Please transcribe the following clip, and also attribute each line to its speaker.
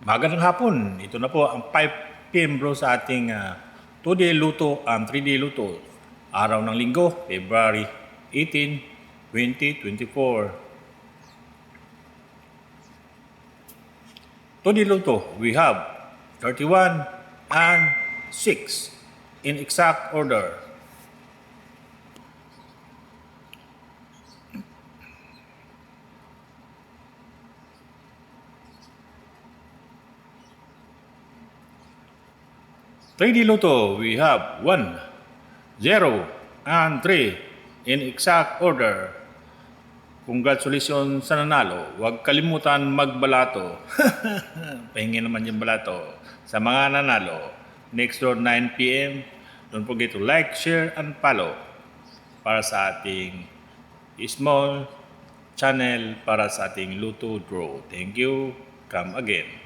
Speaker 1: Magandang hapon. Ito na po ang 5 PM bro sa ating 2-day luto, 3-day luto. Araw ng Linggo, February 18, 2024. 2-day luto, we have 31 and 6 in exact order. Three-day luto, we have 1, 0, and 3 in exact order. Congratulations sa nanalo. Huwag kalimutan magbalato. Pahingi naman yung balato. Sa mga nanalo, next door 9 PM, don't forget to like, share, and follow para sa ating small channel para sa ating Luto Draw. Thank you. Come again.